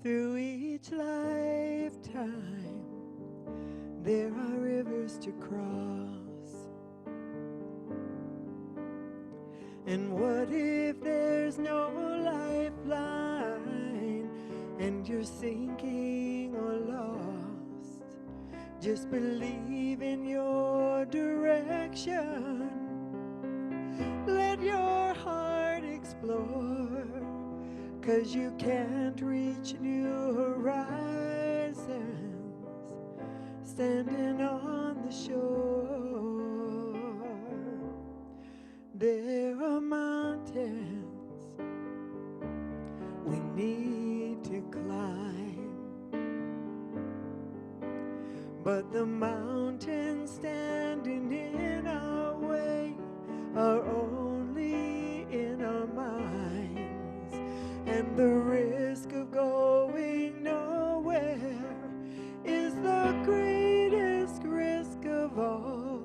Through each lifetime, there are rivers to cross. And what if there's no lifeline and you're sinking or lost? Just believe in your direction. Let your heart explore, 'cause you can't reach new horizons standing on the shore. There are mountains we need to climb, but the mountains standing in our way are only in our minds, and the risk of going nowhere is the greatest risk of all.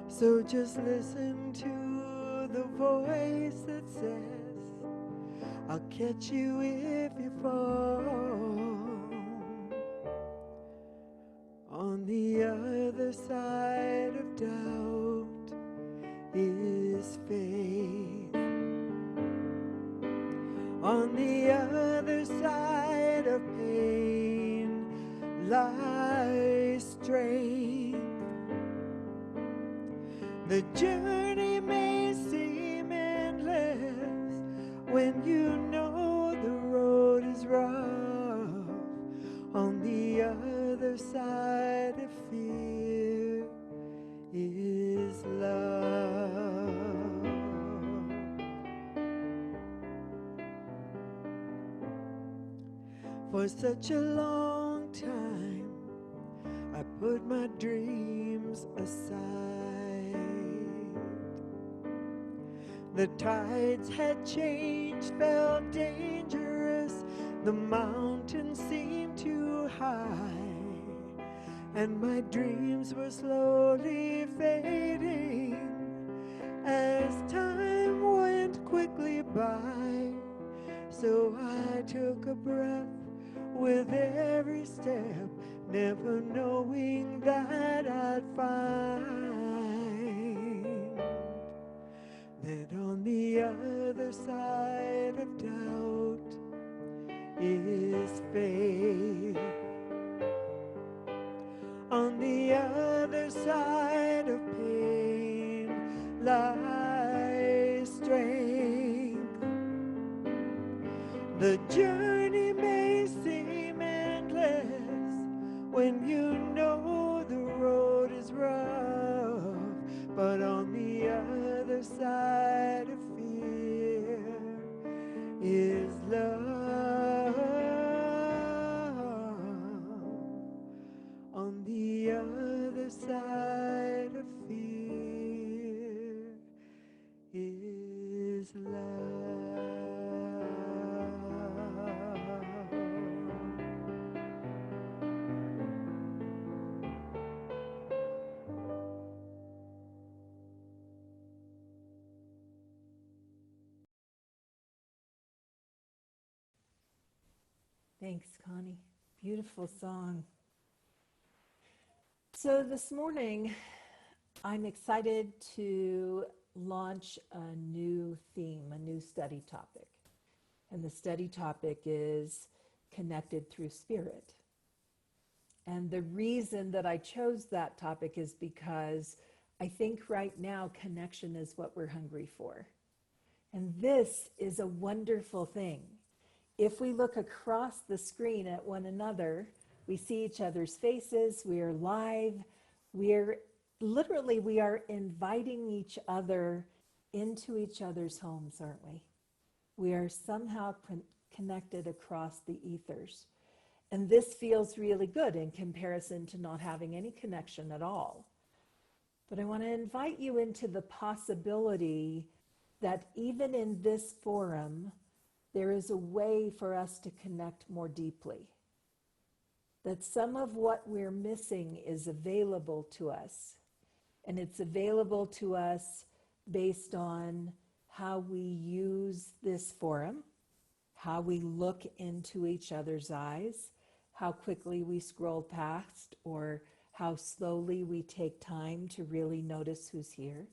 So just listen to the voice that says, I'll catch you if you fall. On the other side of doubt is faith. On the other side of pain lies strength. The journey may seem endless when you know the road is rough. On the other side of fear is love. For such a long time, I put my dreams aside. The tides had changed, felt dangerous. The mountains seemed too high, and my dreams were slowly fading as time went quickly by. So I took a breath with every step, never knowing that I'd find that on the other side of doubt is faith. On the other side of pain lies strength. The journey may seem endless when you know the road is rough, but on the other side of fear is love. On the other side of fear is love. Thanks, Connie. Beautiful song. So this morning, I'm excited to launch a new theme, a new study topic. And the study topic is connected through spirit. And the reason that I chose that topic is because I think right now connection is what we're hungry for. And this is a wonderful thing. If we look across the screen at one another, we see each other's faces, we are live, we are inviting each other into each other's homes, aren't we? We are somehow connected across the ethers. And this feels really good in comparison to not having any connection at all. But I want to invite you into the possibility that even in this forum, there is a way for us to connect more deeply. That some of what we're missing is available to us. And it's available to us based on how we use this forum, how we look into each other's eyes, how quickly we scroll past, or how slowly we take time to really notice who's here.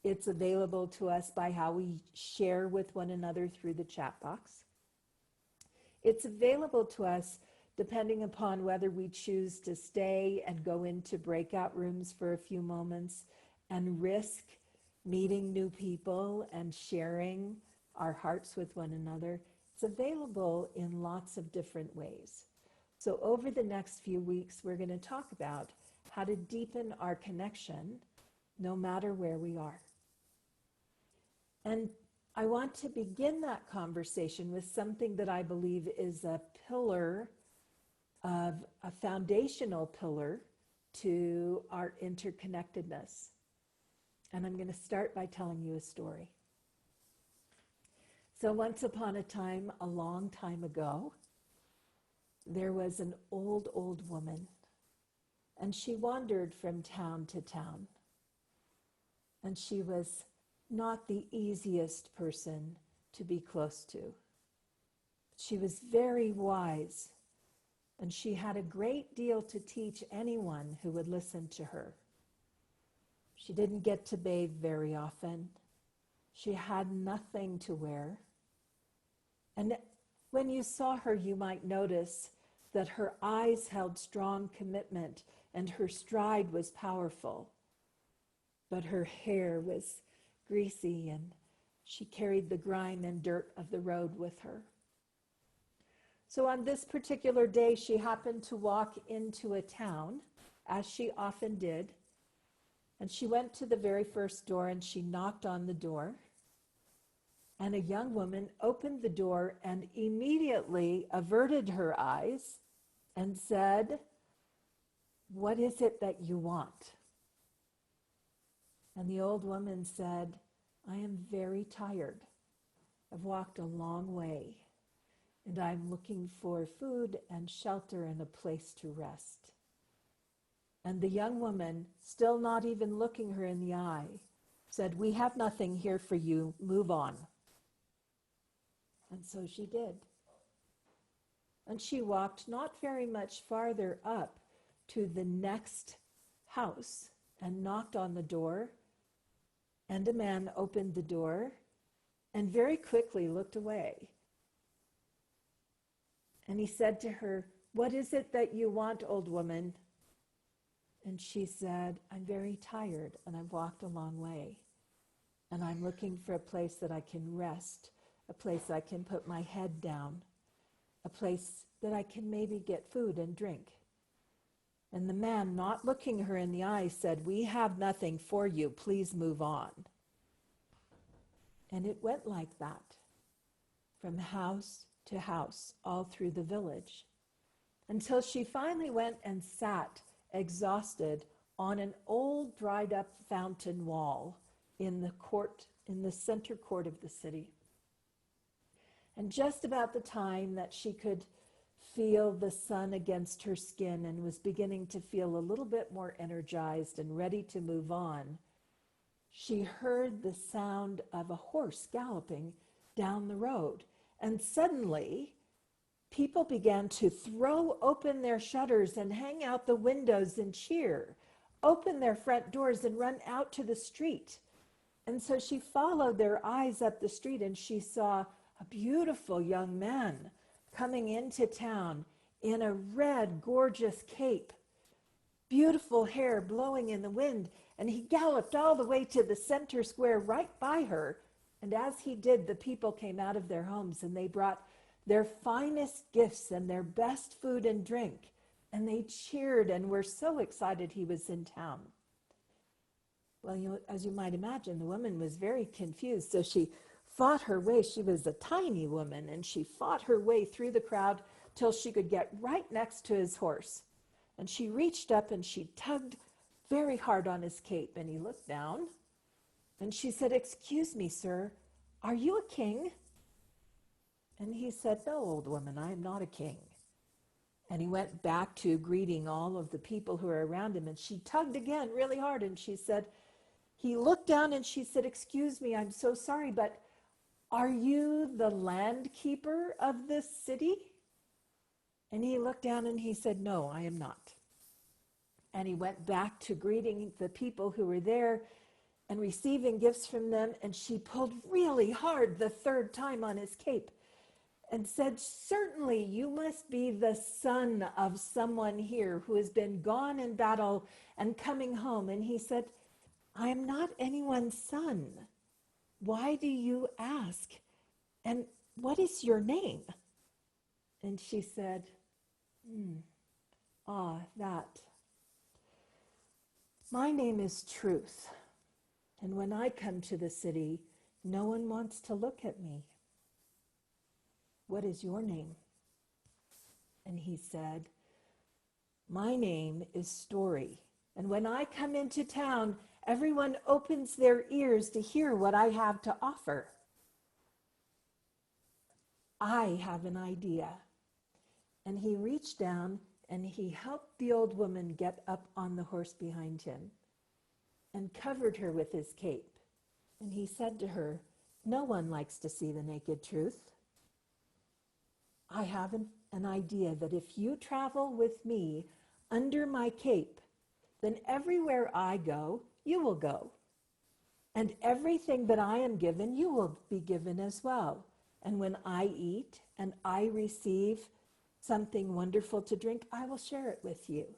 It's available to us by how we share with one another through the chat box. It's available to us depending upon whether we choose to stay and go into breakout rooms for a few moments and risk meeting new people and sharing our hearts with one another. It's available in lots of different ways. So over the next few weeks, we're going to talk about how to deepen our connection no matter where we are. And I want to begin that conversation with something that I believe is a foundational pillar to our interconnectedness. And I'm going to start by telling you a story. So once upon a time, a long time ago, there was an old woman, and she wandered from town to town. And she was not the easiest person to be close to. She was very wise, and she had a great deal to teach anyone who would listen to her. She didn't get to bathe very often. She had nothing to wear. And when you saw her, you might notice that her eyes held strong commitment and her stride was powerful. But her hair was greasy and she carried the grime and dirt of the road with her. So on this particular day, she happened to walk into a town, as she often did, and she went to the very first door and she knocked on the door. And a young woman opened the door and immediately averted her eyes and said, "What is it that you want?" And the old woman said, "I am very tired. I've walked a long way, and I'm looking for food and shelter and a place to rest." And the young woman, still not even looking her in the eye, said, "We have nothing here for you. Move on." And so she did. And she walked not very much farther up to the next house and knocked on the door. And a man opened the door and very quickly looked away. And he said to her, "What is it that you want, old woman?" And she said, "I'm very tired and I've walked a long way. And I'm looking for a place that I can rest, a place I can put my head down, a place that I can maybe get food and drink." And the man, not looking her in the eye, said, "We have nothing for you. Please move on." And it went like that, from house to house, all through the village, until she finally went and sat, exhausted, on an old dried up fountain wall in the center court of the city. And just about the time that she could feel the sun against her skin and was beginning to feel a little bit more energized and ready to move on, she heard the sound of a horse galloping down the road. And suddenly, people began to throw open their shutters and hang out the windows and cheer, open their front doors and run out to the street. And so she followed their eyes up the street and she saw a beautiful young man coming into town in a red, gorgeous cape, beautiful hair blowing in the wind. And he galloped all the way to the center square right by her. And as he did, the people came out of their homes and they brought their finest gifts and their best food and drink. And they cheered and were so excited he was in town. Well, as you might imagine, the woman was very confused. So she fought her way. She was a tiny woman, and she fought her way through the crowd till she could get right next to his horse. And she reached up and she tugged very hard on his cape, and he looked down. And she said, "Excuse me, sir, are you a king?" And he said, "No, old woman, I am not a king." And he went back to greeting all of the people who were around him, and she tugged again really hard, and she said, he looked down and she said, "Excuse me, I'm so sorry, but "Are you the land keeper of this city?" And he looked down and he said, "No, I am not." And he went back to greeting the people who were there and receiving gifts from them. And she pulled really hard the third time on his cape and said, "Certainly you must be the son of someone here who has been gone in battle and coming home." And he said, "I am not anyone's son. Why do you ask? And what is your name?" And she said, that. "My name is Truth. And when I come to the city, no one wants to look at me. What is your name?" And he said, "My name is Story. And when I come into town, everyone opens their ears to hear what I have to offer. I have an idea." And he reached down and he helped the old woman get up on the horse behind him and covered her with his cape. And he said to her, "No one likes to see the naked truth. I have an idea that if you travel with me under my cape, then everywhere I go, you will go. And everything that I am given, you will be given as well. And when I eat and I receive something wonderful to drink, I will share it with you."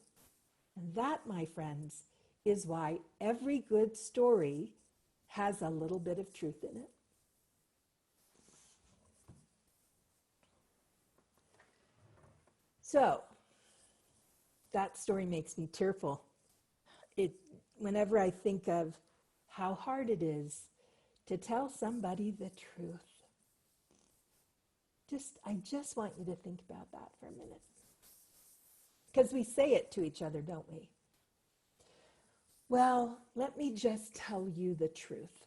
And that, my friends, is why every good story has a little bit of truth in it. So, that story makes me tearful. Whenever I think of how hard it is to tell somebody the truth. I just want you to think about that for a minute. Because we say it to each other, don't we? "Well, let me just tell you the truth."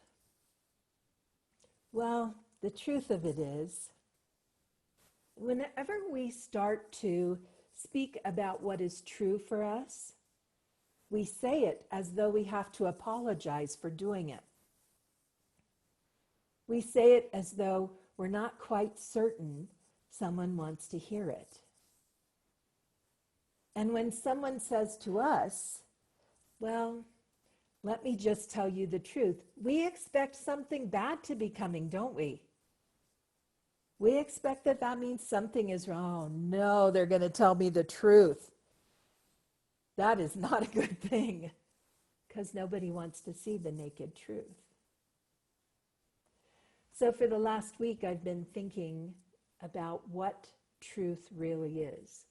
Well, the truth of it is, whenever we start to speak about what is true for us, we say it as though we have to apologize for doing it. We say it as though we're not quite certain someone wants to hear it. And when someone says to us, "Well, let me just tell you the truth," we expect something bad to be coming, don't we? We expect that means something is wrong. "Oh, no, they're going to tell me the truth." That is not a good thing, because nobody wants to see the naked truth. So for the last week, I've been thinking about what truth really is.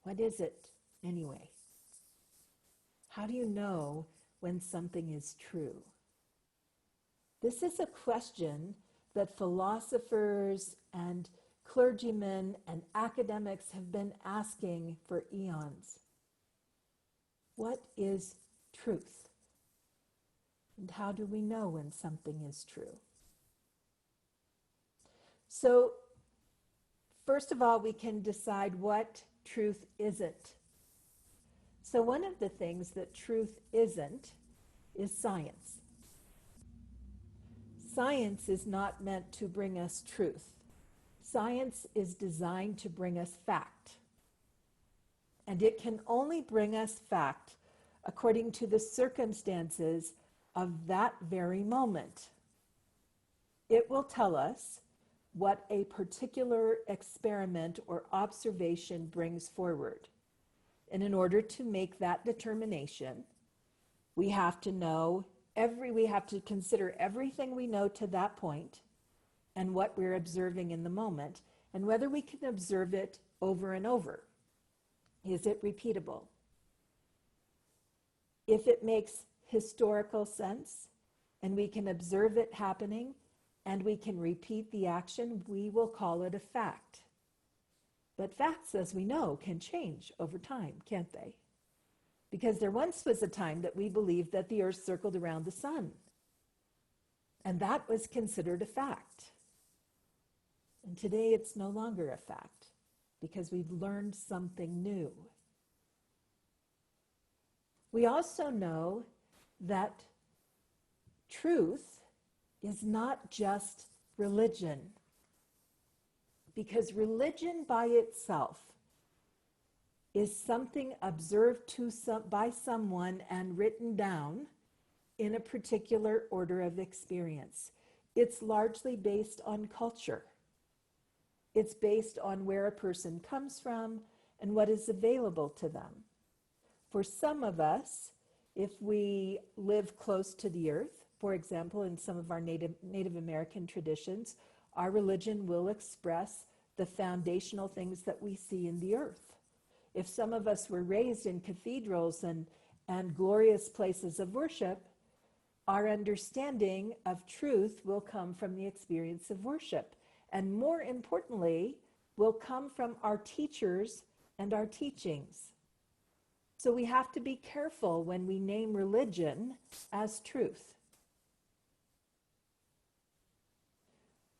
What is it anyway? How do you know when something is true? This is a question that philosophers and clergymen and academics have been asking for eons. What is truth? And how do we know when something is true? So, first of all, we can decide what truth isn't. So one of the things that truth isn't is science. Science is not meant to bring us truth. Science is designed to bring us fact. And it can only bring us fact according to the circumstances of that very moment. It will tell us what a particular experiment or observation brings forward. And in order to make that determination, we have to consider everything we know to that point and what we're observing in the moment, and whether we can observe it over and over. Is it repeatable? If it makes historical sense and we can observe it happening and we can repeat the action, we will call it a fact. But facts, as we know, can change over time, can't they? Because there once was a time that we believed that the earth circled around the sun. And that was considered a fact. And today it's no longer a fact because we've learned something new. We also know that truth is not just religion, because religion by itself is something observed by someone and written down in a particular order of experience. It's largely based on culture. It's based on where a person comes from and what is available to them. For some of us, if we live close to the earth, for example, in some of our Native American traditions, our religion will express the foundational things that we see in the earth. If some of us were raised in cathedrals and glorious places of worship, our understanding of truth will come from the experience of worship. And more importantly, will come from our teachers and our teachings. So we have to be careful when we name religion as truth.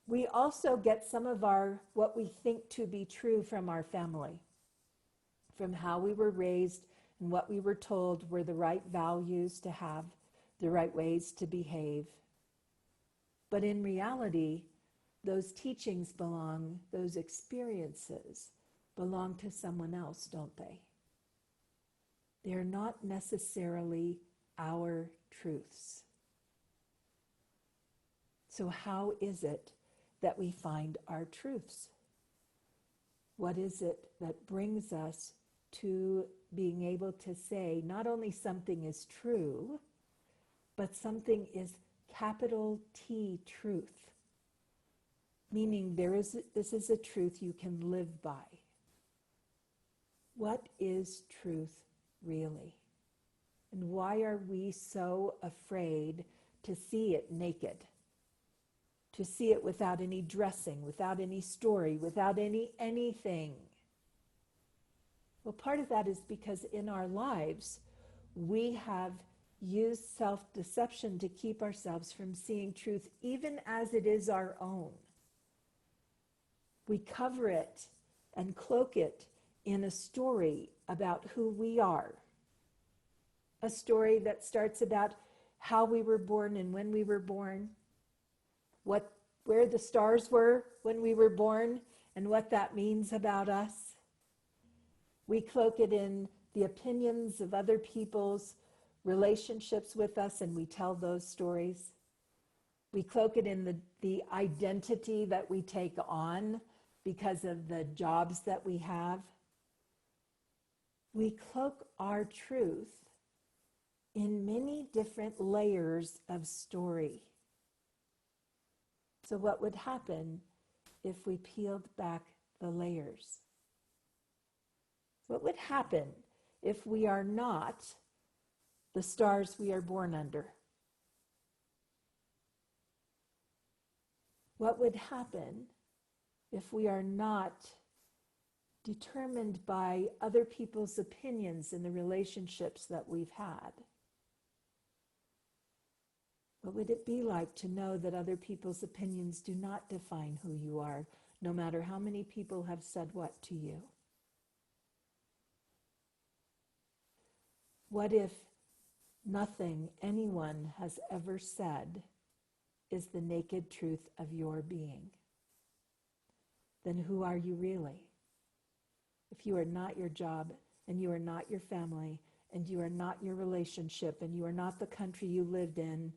We also get some of what we think to be true from our family, from how we were raised and what we were told were the right values to have, the right ways to behave. But in reality, those teachings those experiences belong to someone else, don't they? They're not necessarily our truths. So how is it that we find our truths? What is it that brings us to being able to say not only something is true, but something is capital T truth? Meaning this is a truth you can live by. What is truth really? And why are we so afraid to see it naked? To see it without any dressing, without any story, without anything? Well, part of that is because in our lives, we have used self-deception to keep ourselves from seeing truth, even as it is our own. We cover it and cloak it in a story about who we are. A story that starts about how we were born and when we were born, where the stars were when we were born, and what that means about us. We cloak it in the opinions of other people's relationships with us, and we tell those stories. We cloak it in the identity that we take on because of the jobs that we have. We cloak our truth in many different layers of story. So what would happen if we peeled back the layers? What would happen if we are not the stars we are born under? What would happen if we are not determined by other people's opinions in the relationships that we've had? What would it be like to know that other people's opinions do not define who you are, no matter how many people have said what to you? What if nothing anyone has ever said is the naked truth of your being? Then who are you really? If you are not your job, and you are not your family, and you are not your relationship, and you are not the country you lived in,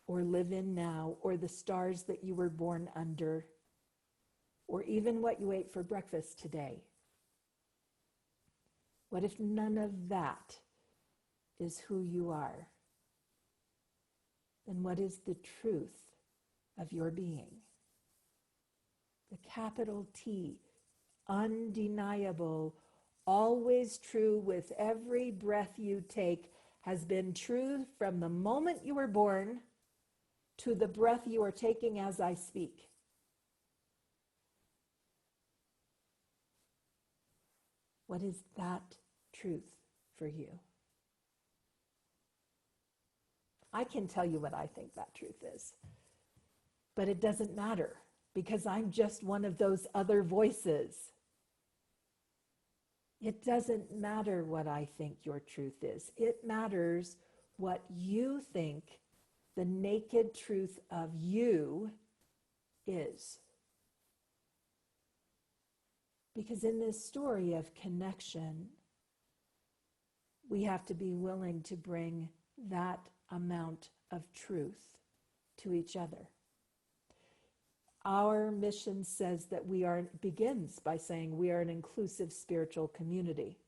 or live in now, or the stars that you were born under, or even what you ate for breakfast today. What if none of that is who you are? Then what is the truth of your being? The capital T, undeniable, always true with every breath you take, has been true from the moment you were born to the breath you are taking as I speak. What is that truth for you? I can tell you what I think that truth is, but it doesn't matter because I'm just one of those other voices. It doesn't matter what I think your truth is. It matters what you think the naked truth of you is. Because in this story of connection, we have to be willing to bring that amount of truth to each other. Our mission says that begins by saying we are an inclusive spiritual community.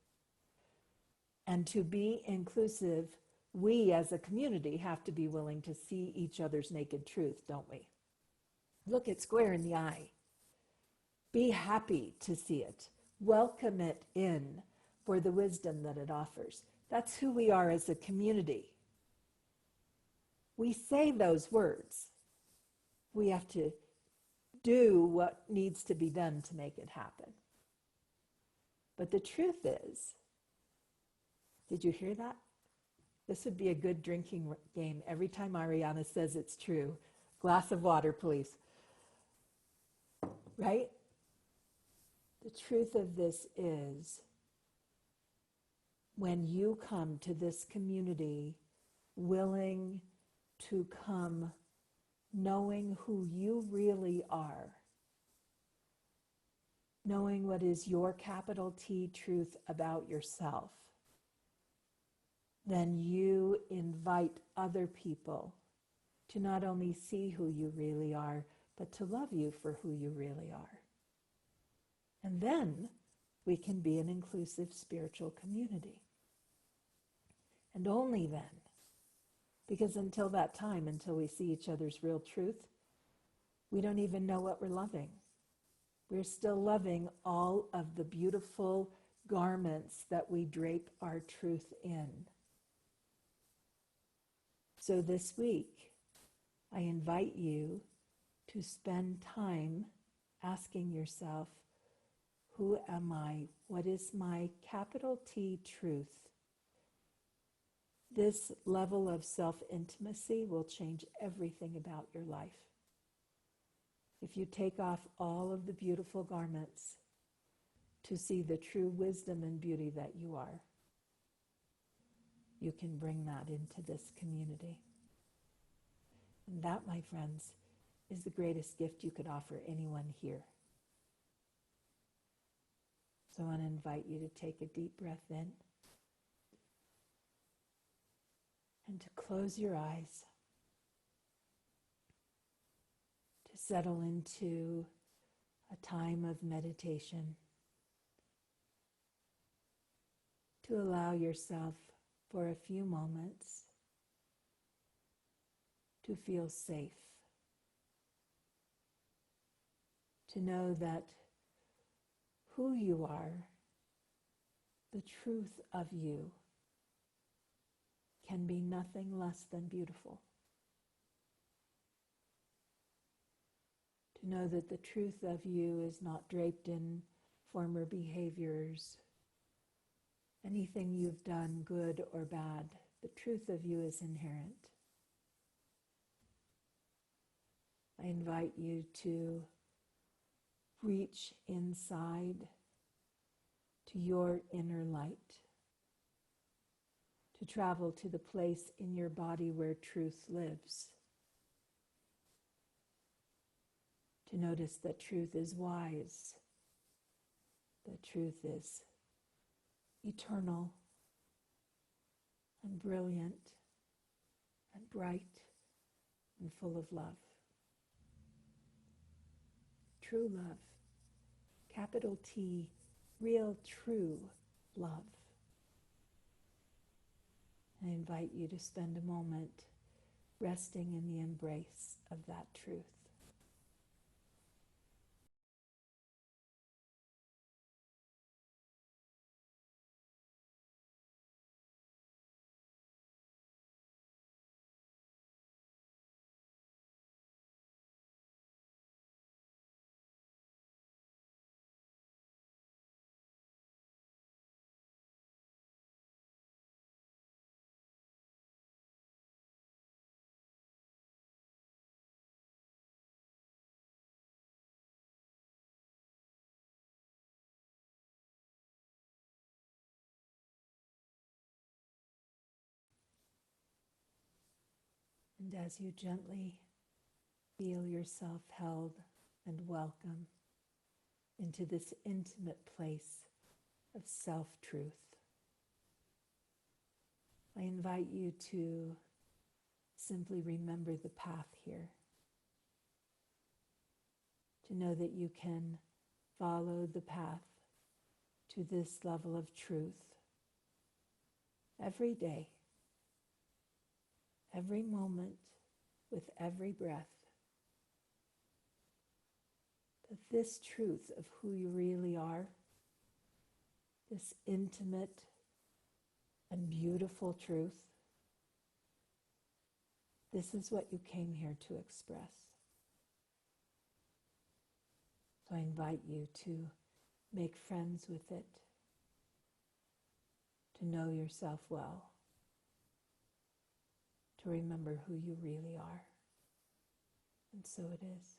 And to be inclusive, we as a community have to be willing to see each other's naked truth, don't we? Look it square in the eye. Be happy to see it. Welcome it in for the wisdom that it offers. That's who we are as a community. We say those words. We have to do what needs to be done to make it happen. But the truth is, did you hear that? This would be a good drinking game. Every time Ahriana says it's true, glass of water, please. Right? The truth of this is, when you come to this community willing to come knowing who you really are, knowing what is your capital T truth about yourself, then you invite other people to not only see who you really are, but to love you for who you really are. And then we can be an inclusive spiritual community. And only then, because until that time, until we see each other's real truth, we don't even know what we're loving. We're still loving all of the beautiful garments that we drape our truth in. So this week, I invite you to spend time asking yourself, who am I? What is my capital T truth? This level of self-intimacy will change everything about your life. If you take off all of the beautiful garments to see the true wisdom and beauty that you are, you can bring that into this community. And that, my friends, is the greatest gift you could offer anyone here. So I want to invite you to take a deep breath in and to close your eyes, to settle into a time of meditation, to allow yourself for a few moments to feel safe, to know that who you are, the truth of you, can be nothing less than beautiful. To know that the truth of you is not draped in former behaviors, anything you've done, good or bad. The truth of you is inherent. I invite you to reach inside to your inner light, to travel to the place in your body where truth lives, to notice that truth is wise, that truth is eternal and brilliant and bright and full of love. True love, capital T, real true love. I invite you to spend a moment resting in the embrace of that truth. And as you gently feel yourself held and welcome into this intimate place of self-truth, I invite you to simply remember the path here, to know that you can follow the path to this level of truth every day, every moment, with every breath. That this truth of who you really are, this intimate and beautiful truth, this is what you came here to express. So I invite you to make friends with it, to know yourself well, to remember who you really are. And so it is.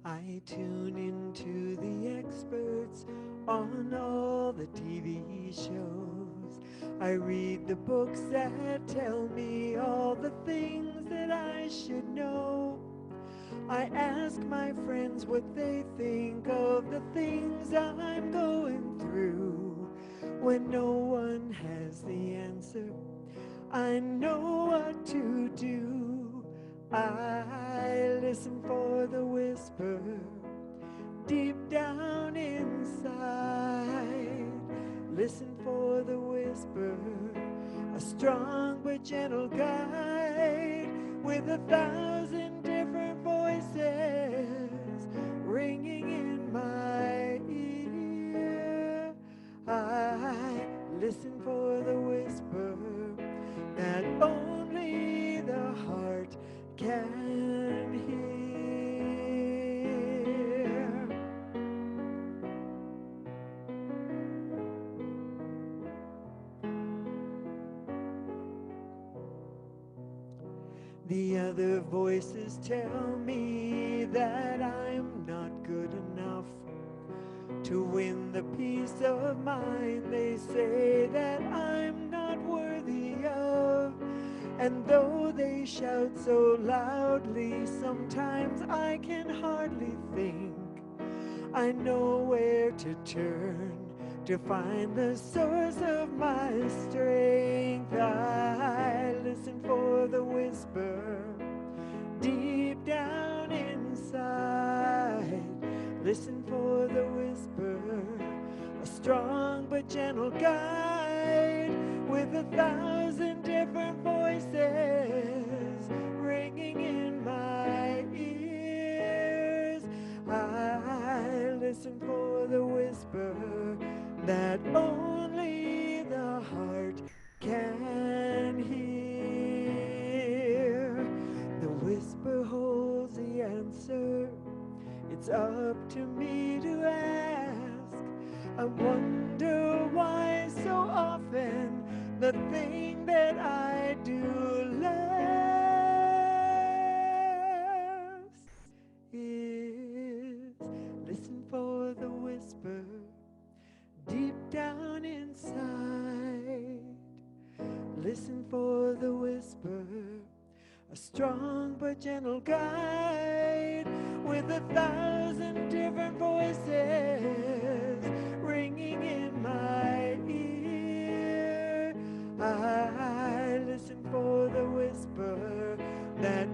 I tune into the experts on all the TV shows. I read the books that tell me all the things that I should know. I ask my friends what they think of the things I'm going through. When no one has the answer, I know what to do. I listen for the whisper deep down inside. Listen for the whisper, a strong but gentle guide with 1,000 different voices ringing in my ear. I listen for the whisper that only the heart can hear. The other voices tell me that I'm not good enough to win the peace of mind they say that I'm not worthy of. And though they shout so loudly, sometimes I can hardly think. I know where to turn to find the source of my strength. I listen for the whisper deep down inside. Listen for the whisper, a strong but gentle guide with 1,000 different voices ringing in my ears. I listen for the whisper that only the heart can hear. The whisper holds the answer. It's up to me to ask. I wonder why so often the thing that I do last is listen for the whisper deep down inside. Listen for the whisper, a strong but gentle guide with 1,000 different voices ringing in my ear. I listen for the whisper that